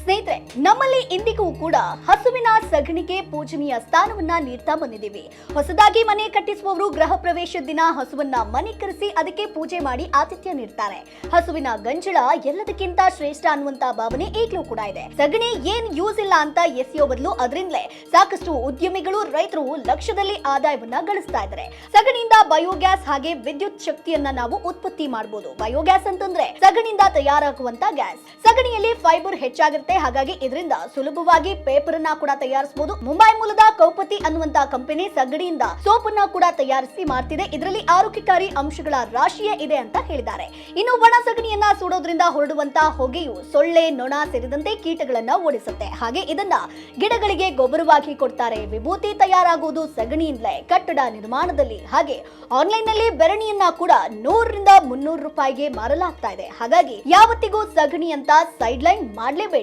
ಸ್ನೇಹಿತರೆ, ನಮ್ಮಲ್ಲಿ ಇಂದಿಗೂ ಕೂಡ ಹಸುವಿನ ಸಗಣಿಗೆ ಪೂಜನೀಯ ಸ್ಥಾನವನ್ನ ನೀಡ್ತಾ ಬಂದಿದ್ದೀವಿ. ಹೊಸದಾಗಿ ಮನೆ ಕಟ್ಟಿಸುವವರು ಗೃಹ ಪ್ರವೇಶ ದಿನ ಹಸುವನ್ನ ಮನೆ ಕರೆಸಿ ಅದಕ್ಕೆ ಪೂಜೆ ಮಾಡಿ ಆತಿಥ್ಯ ನೀಡ್ತಾರೆ. ಹಸುವಿನ ಗಂಜಳ ಎಲ್ಲದಕ್ಕಿಂತ ಶ್ರೇಷ್ಠ ಅನ್ನುವಂತ ಭಾವನೆ ಈಗಲೂ ಕೂಡ ಇದೆ. ಸಗಣಿ ಏನ್ ಯೂಸ್ ಇಲ್ಲ ಅಂತ ಎಸೆಯೋ ಬದಲು ಅದರಿಂದಲೇ ಸಾಕಷ್ಟು ಉದ್ಯಮಿಗಳು, ರೈತರು ಲಕ್ಷದಲ್ಲಿ ಆದಾಯವನ್ನ ಗಳಿಸ್ತಾ ಇದ್ದಾರೆ. ಸಗಣಿಯಿಂದ ಬಯೋಗ್ಯಾಸ್ ಹಾಗೆ ವಿದ್ಯುತ್ ಶಕ್ತಿಯನ್ನ ನಾವು ಉತ್ಪತ್ತಿ ಮಾಡಬಹುದು. ಬಯೋಗ್ಯಾಸ್ ಅಂತಂದ್ರೆ ಸಗಣಿಯಿಂದ ತಯಾರಾಗುವಂತ ಗ್ಯಾಸ್. ಸಗಣಿಯಲ್ಲಿ ಫೈಬರ್ ಹೆಚ್ಚಾಗಿರುತ್ತೆ, ಹಾಗಾಗಿ ಇದರಿಂದ ಸುಲಭವಾಗಿ ಪೇಪರ್ ಅನ್ನ ಕೂಡ ತಯಾರಿಸಬಹುದು. ಮುಂಬೈ ಮೂಲದ ಕೌಪತಿ ಅನ್ನುವಂತ ಕಂಪನಿ ಸಗಣಿಯಿಂದ ಸೋಪ್ ಅನ್ನ ಕೂಡ ತಯಾರಿಸಿ ಮಾಡ್ತಿದೆ. ಇದರಲ್ಲಿ ಆರೋಗ್ಯಕಾರಿ ಅಂಶಗಳ ರಾಶಿಯೇ ಇದೆ ಅಂತ ಹೇಳಿದ್ದಾರೆ. ಇನ್ನು ಒಣ ಸಗಣಿಯನ್ನ ಸುಡೋದ್ರಿಂದ ಹೊರಡುವಂತ ಹೊಗೆಯು ಸೊಳ್ಳೆ, ನೊಣ ಸೇರಿದಂತೆ ಕೀಟಗಳನ್ನ ಓಡಿಸುತ್ತೆ. ಹಾಗೆ ಇದನ್ನ ಗಿಡಗಳಿಗೆ ಗೊಬ್ಬರವಾಗಿ ಕೊಡ್ತಾರೆ. ವಿಭೂತಿ ತಯಾರಾಗುವುದು ಸಗಣಿಯಿಂದಲೇ. ಕಟ್ಟಡ ನಿರ್ಮಾಣದಲ್ಲಿ ಹಾಗೆ ಆನ್ಲೈನ್ ನಲ್ಲಿ ಬೆರಣಿಯನ್ನ ಕೂಡ 100 ರಿಂದ 300 ರೂಪಾಯಿಗೆ ಮಾರಲಾಗ್ತಾ ಇದೆ. ಹಾಗಾಗಿ ಯಾವತ್ತಿಗೂ ಸಗಣಿ ಅಂತ ಸೈಡ್ ಲೈನ್ ಮಾಡಲೇಬೇಡಿ.